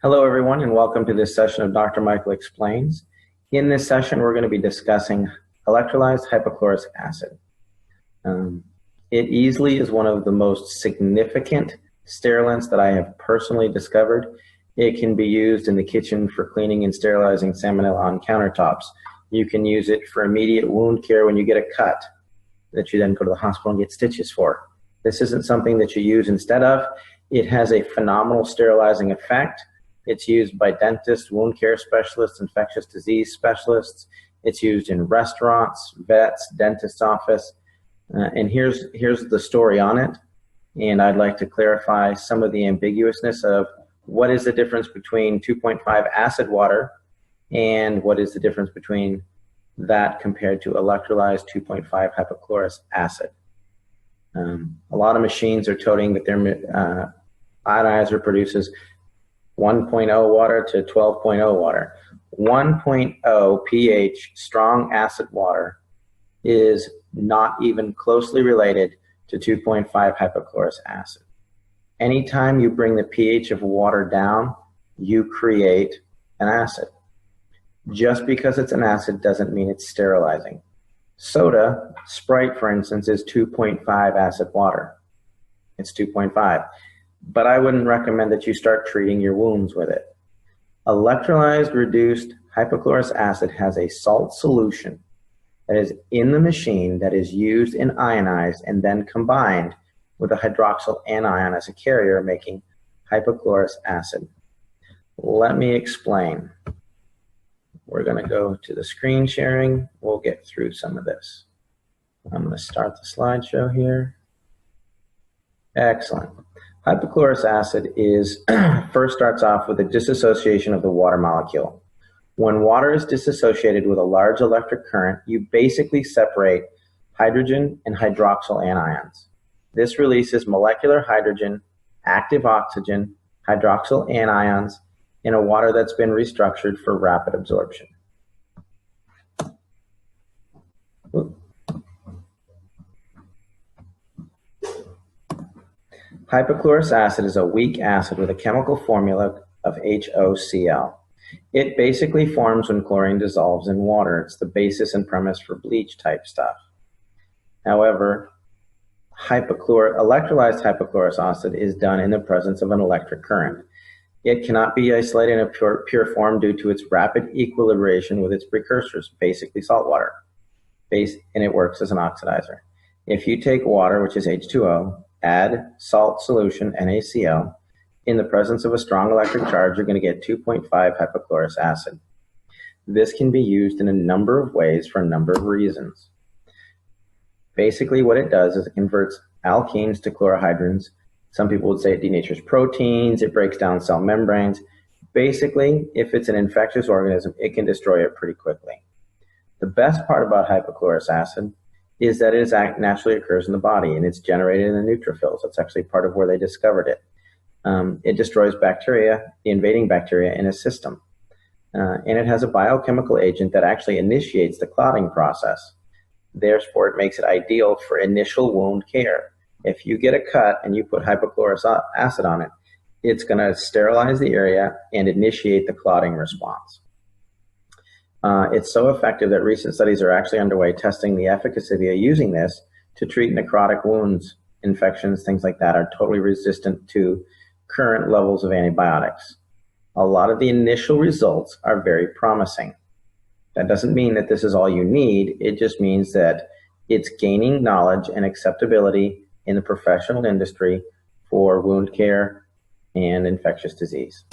Hello, everyone, and welcome to this session of Dr. Michael Explains. In this session, we're going to be discussing electrolyzed hypochlorous acid. It easily is one of the most significant sterilants that I have personally discovered. It can be used in the kitchen for cleaning and sterilizing salmonella on countertops. You can use it for immediate wound care when you get a cut that you then go to the hospital and get stitches for. This isn't something that you use instead of. It has a phenomenal sterilizing effect. It's used by dentists, wound care specialists, infectious disease specialists. It's used in restaurants, vets, dentist's office. And here's the story on it. And I'd like to clarify some of the ambiguousness of what is the difference between 2.5 acid water and what is the difference between that compared to electrolyzed 2.5 hypochlorous acid. A lot of machines are toting that their ionizer produces 1.0 water to 12.0 water. 1.0 pH strong acid water is not even closely related to 2.5 hypochlorous acid. Anytime you bring the pH of water down, you create an acid. Just because it's an acid doesn't mean it's sterilizing. Soda, Sprite for instance, is 2.5 acid water. It's 2.5. But I wouldn't recommend that you start treating your wounds with it. Electrolyzed reduced hypochlorous acid has a salt solution that is in the machine that is used and ionized and then combined with a hydroxyl anion as a carrier, making hypochlorous acid. Let me explain. We're going to go to the screen sharing. We'll get through some of this. I'm going to start the slideshow here. Excellent. Hypochlorous acid first starts off with a dissociation of the water molecule. When water is dissociated with a large electric current, you basically separate hydrogen and hydroxyl anions. This releases molecular hydrogen, active oxygen, hydroxyl anions in a water that's been restructured for rapid absorption. Hypochlorous acid is a weak acid with a chemical formula of HOCl. It basically forms when chlorine dissolves in water. It's the basis and premise for bleach type stuff. However, electrolyzed hypochlorous acid is done in the presence of an electric current. It cannot be isolated in a pure form due to its rapid equilibration with its precursors, basically salt water, and it works as an oxidizer. If you take water, which is H2O, add salt solution, NaCl, in the presence of a strong electric charge, you're going to get 2.5 hypochlorous acid. This can be used in a number of ways for a number of reasons. Basically, what it does is it converts alkenes to chlorohydrins. Some people would say it denatures proteins, it breaks down cell membranes. Basically, if it's an infectious organism, it can destroy it pretty quickly. The best part about hypochlorous acid is that it naturally occurs in the body, and it's generated in the neutrophils. That's actually part of where they discovered it. It destroys bacteria, the invading bacteria in a system. And it has a biochemical agent that actually initiates the clotting process. Therefore, it makes it ideal for initial wound care. If you get a cut and you put hypochlorous acid on it, it's going to sterilize the area and initiate the clotting response. It's so effective that recent studies are actually underway testing the efficacy of using this to treat necrotic wounds. Infections, things like that, are totally resistant to current levels of antibiotics. A lot of the initial results are very promising. That doesn't mean that this is all you need. It just means that it's gaining knowledge and acceptability in the professional industry for wound care and infectious disease.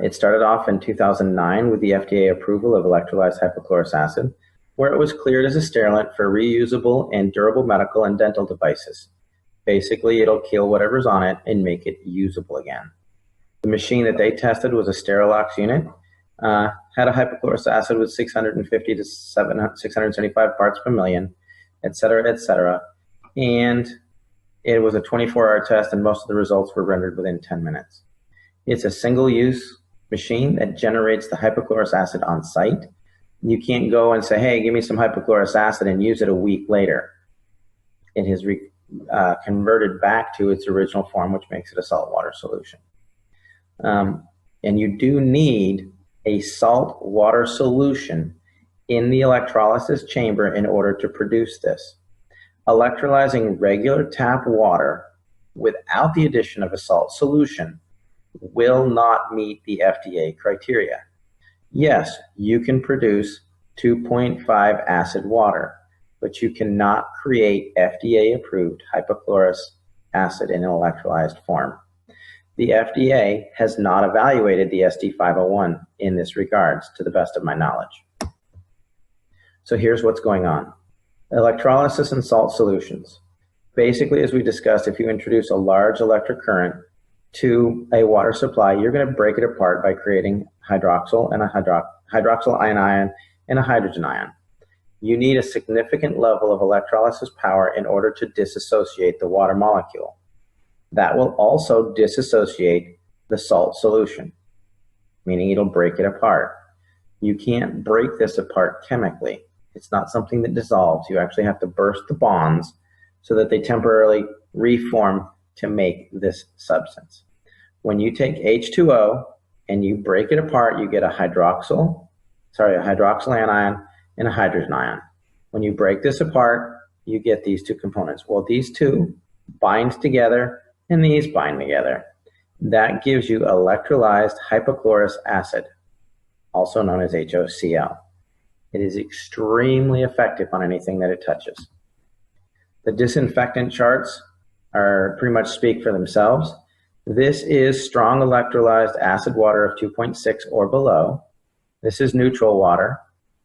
It started off in 2009 with the FDA approval of electrolyzed hypochlorous acid, where it was cleared as a sterilant for reusable and durable medical and dental devices. Basically, it'll kill whatever's on it and make it usable again. The machine that they tested was a Sterilox unit, had a hypochlorous acid with 650 to 675 parts per million, et cetera, and it was a 24-hour test, and most of the results were rendered within 10 minutes. It's a single-use machine that generates the hypochlorous acid on site. You can't go and say, hey, give me some hypochlorous acid and use it a week later. It has converted back to its original form, which makes it a saltwater solution. And you do need a salt water solution in the electrolysis chamber in order to produce this. Electrolyzing regular tap water without the addition of a salt solution will not meet the FDA criteria. Yes, you can produce 2.5 acid water, but you cannot create FDA-approved hypochlorous acid in an electrolyzed form. The FDA has not evaluated the SD501 in this regards, to the best of my knowledge. So here's what's going on. Electrolysis and salt solutions. Basically, as we discussed, if you introduce a large electric current to a water supply, you're going to break it apart by creating hydroxyl and a hydroxyl ion and a hydrogen ion. You need a significant level of electrolysis power in order to disassociate the water molecule. That will also disassociate the salt solution, meaning it'll break it apart. You can't break this apart chemically. It's not something that dissolves. You actually have to burst the bonds so that they temporarily reform to make this substance. When you take H2O and you break it apart, you get a hydroxyl anion and a hydrogen ion. When you break this apart, you get these two components. Well, these two bind together and these bind together. That gives you electrolyzed hypochlorous acid, also known as HOCl. It is extremely effective on anything that it touches. The disinfectant charts are pretty much speak for themselves. This is strong electrolyzed acid water of 2.6 or below. This is neutral water.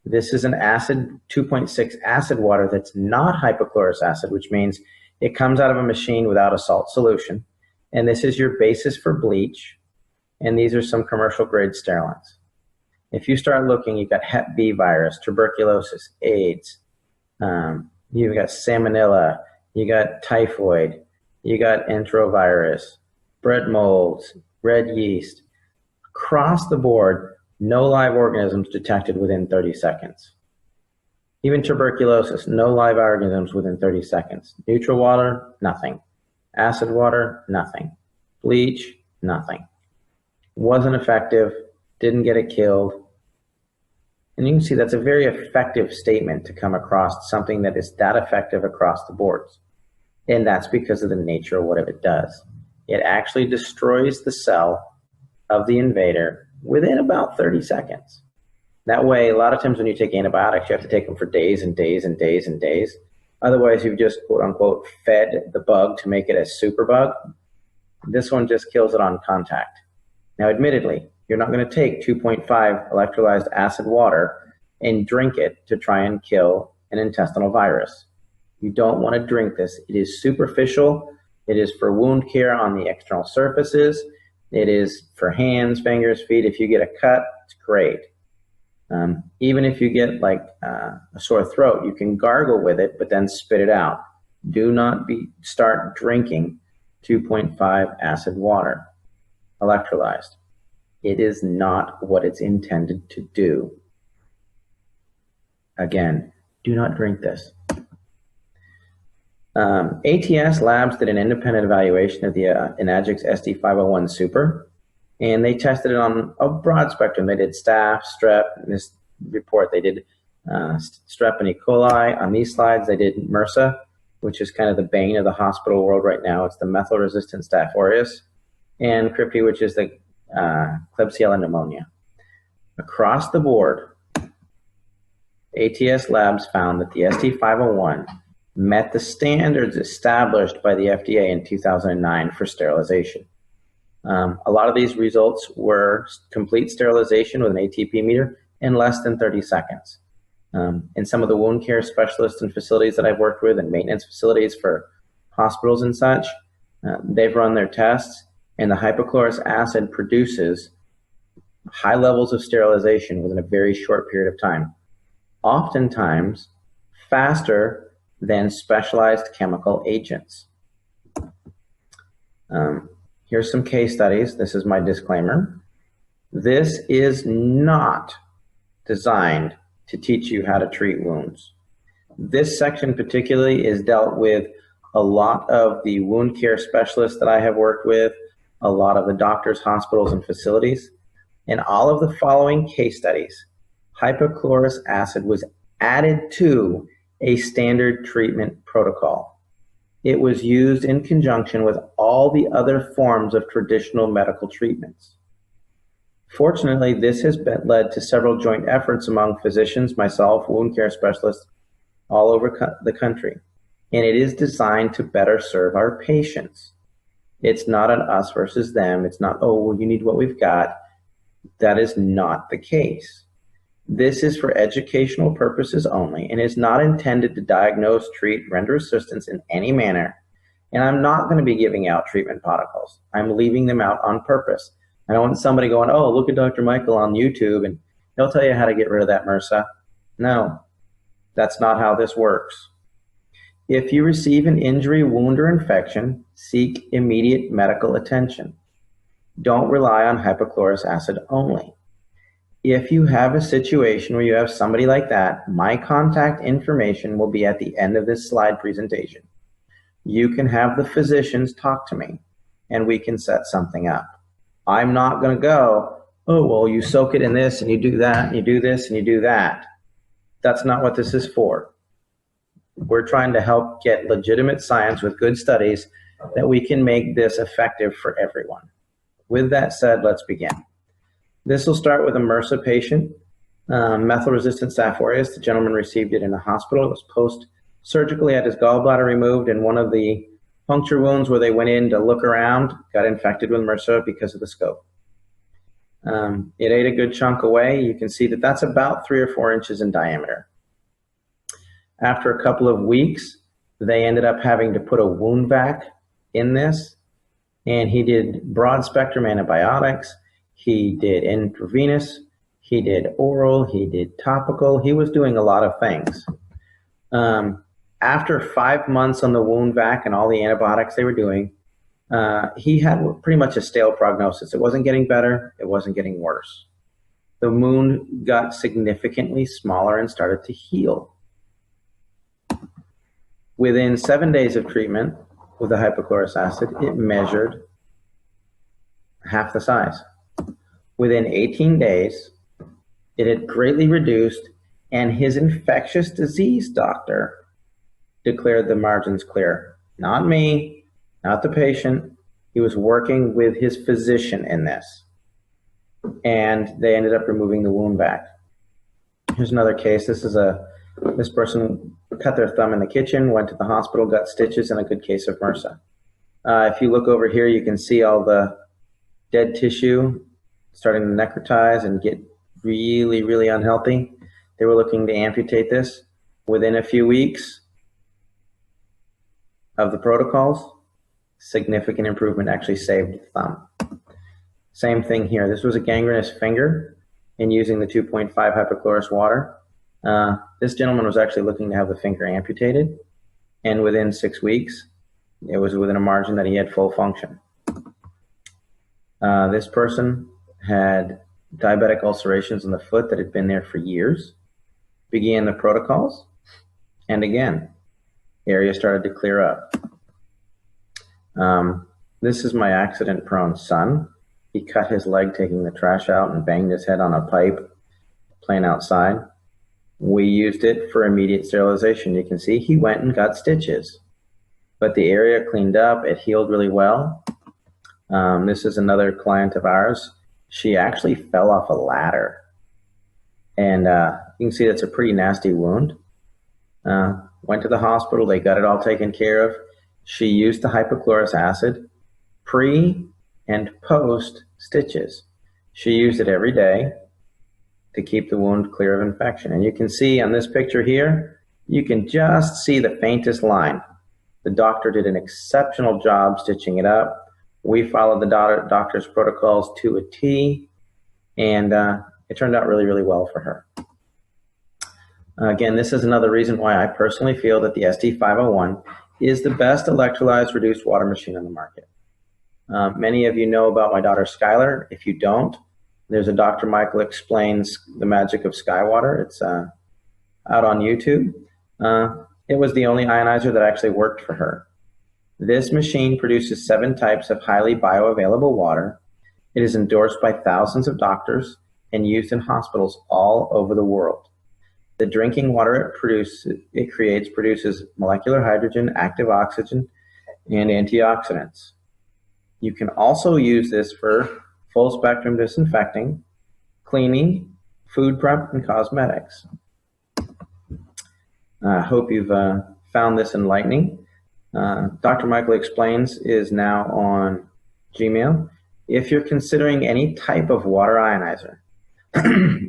This is an acid 2.6 acid water that's not hypochlorous acid, which means it comes out of a machine without a salt solution. And this is your basis for bleach. And these are some commercial grade sterilants. If you start looking, you've got Hep B virus, tuberculosis, AIDS, you've got salmonella, you got typhoid, you got enterovirus, bread molds, red yeast. Across the board, no live organisms detected within 30 seconds. Even tuberculosis, no live organisms within 30 seconds. Neutral water, nothing. Acid water, nothing. Bleach, nothing. Wasn't effective, didn't get it killed. And you can see that's a very effective statement to come across something that is that effective across the boards. And that's because of the nature of what it does. It actually destroys the cell of the invader within about 30 seconds. That way, a lot of times when you take antibiotics, you have to take them for days and days and days and days. Otherwise, you've just, quote unquote, fed the bug to make it a super bug. This one just kills it on contact. Now, admittedly, you're not going to take 2.5 electrolyzed acid water and drink it to try and kill an intestinal virus. You don't want to drink this. It is superficial. It is for wound care on the external surfaces. It is for hands, fingers, feet. If you get a cut, it's great. Even if you get like a sore throat, you can gargle with it, but then spit it out. Do not start drinking 2.5 acid water, electrolyzed. It is not what it's intended to do. Again, do not drink this. ATS Labs did an independent evaluation of the Enagix SD501 Super, and they tested it on a broad spectrum. They did staph, strep. In this report, they did strep and E. coli. On these slides, they did MRSA, which is kind of the bane of the hospital world right now. It's the methyl-resistant Staph aureus, and CRIPT, which is the Klebsiella pneumonia. Across the board, ATS Labs found that the SD501 met the standards established by the FDA in 2009 for sterilization. A lot of these results were complete sterilization with an ATP meter in less than 30 seconds. In some of the wound care specialists and facilities that I've worked with and maintenance facilities for hospitals and such, they've run their tests, and the hypochlorous acid produces high levels of sterilization within a very short period of time, oftentimes faster than specialized chemical agents. Here's some case studies. This is my disclaimer. This is not designed to teach you how to treat wounds. This section particularly is dealt with a lot of the wound care specialists that I have worked with, a lot of the doctors, hospitals, and facilities. In all of the following case studies, hypochlorous acid was added to a standard treatment protocol. It was used in conjunction with all the other forms of traditional medical treatments. Fortunately, this has led to several joint efforts among physicians, myself, wound care specialists all over the country, and it is designed to better serve our patients. It's not an us versus them. It's not, oh, well, you need what we've got. That is not the case. This is for educational purposes only and is not intended to diagnose, treat, render assistance in any manner. And I'm not going to be giving out treatment protocols. I'm leaving them out on purpose. I don't want somebody going, oh, look at Dr. Michael on YouTube and he'll tell you how to get rid of that MRSA. No, that's not how this works. If you receive an injury, wound, or infection, seek immediate medical attention. Don't rely on hypochlorous acid only. If you have a situation where you have somebody like that, my contact information will be at the end of this slide presentation. You can have the physicians talk to me and we can set something up. I'm not going to go, oh, well, you soak it in this and you do that and you do this and you do that. That's not what this is for. We're trying to help get legitimate science with good studies that we can make this effective for everyone. With that said, let's begin. This will start with a MRSA patient, methyl-resistant Staph aureus. The gentleman received it in a hospital. It was post-surgically, had his gallbladder removed, and one of the puncture wounds where they went in to look around got infected with MRSA because of the scope. It ate a good chunk away. You can see that that's about 3 or 4 inches in diameter. After a couple of weeks, they ended up having to put a wound vac in this, and he did broad spectrum antibiotics. He did intravenous, he did oral, he did topical. He was doing a lot of things. After 5 months on the wound vac and all the antibiotics they were doing, he had pretty much a stale prognosis. It wasn't getting better, it wasn't getting worse. The wound got significantly smaller and started to heal. Within 7 days of treatment with the hypochlorous acid, it measured half the size. Within 18 days, it had greatly reduced, and his infectious disease doctor declared the margins clear. Not me, not the patient. He was working with his physician in this. And they ended up removing the wound vac. Here's another case. This person cut their thumb in the kitchen, went to the hospital, got stitches, and a good case of MRSA. If you look over here, you can see all the dead tissue starting to necrotize and get really, really unhealthy. They were looking to amputate this. Within a few weeks of the protocols, significant improvement, actually saved the thumb. Same thing here. This was a gangrenous finger in using the 2.5 hypochlorous water. This gentleman was actually looking to have the finger amputated, and within 6 weeks, it was within a margin that he had full function. This person had diabetic ulcerations in the foot that had been there for years, began the protocols, and again, area started to clear up. This is my accident-prone son. He cut his leg taking the trash out and banged his head on a pipe playing outside. We used it for immediate sterilization. You can see he went and got stitches, but the area cleaned up. It healed really well. This is another client of ours. She actually fell off a ladder, and you can see that's a pretty nasty wound. Went to the hospital. They got it all taken care of. She used the hypochlorous acid pre and post stitches. She used it every day to keep the wound clear of infection. And you can see on this picture here, you can just see the faintest line. The doctor did an exceptional job stitching it up. We followed the doctor's protocols to a T, and it turned out really, really well for her. Again, this is another reason why I personally feel that the SD501 is the best electrolyzed reduced water machine on the market. Many of you know about my daughter Skylar. If you don't, there's a Dr. Michael Explains the Magic of Skywater. It's out on YouTube. It was the only ionizer that actually worked for her. This machine produces 7 types of highly bioavailable water. It is endorsed by thousands of doctors and used in hospitals all over the world. The drinking water it creates produces molecular hydrogen, active oxygen, and antioxidants. You can also use this for full spectrum disinfecting, cleaning, food prep, and cosmetics. I hope you've found this enlightening. Dr. Michael Explains is now on Gmail. If you're considering any type of water ionizer,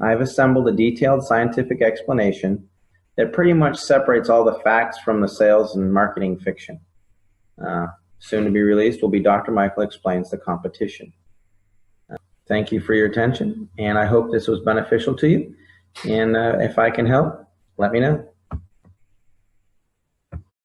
I've assembled a detailed scientific explanation that pretty much separates all the facts from the sales and marketing fiction. Soon to be released will be Dr. Michael Explains the Competition. Thank you for your attention, and I hope this was beneficial to you. And if I can help, let me know.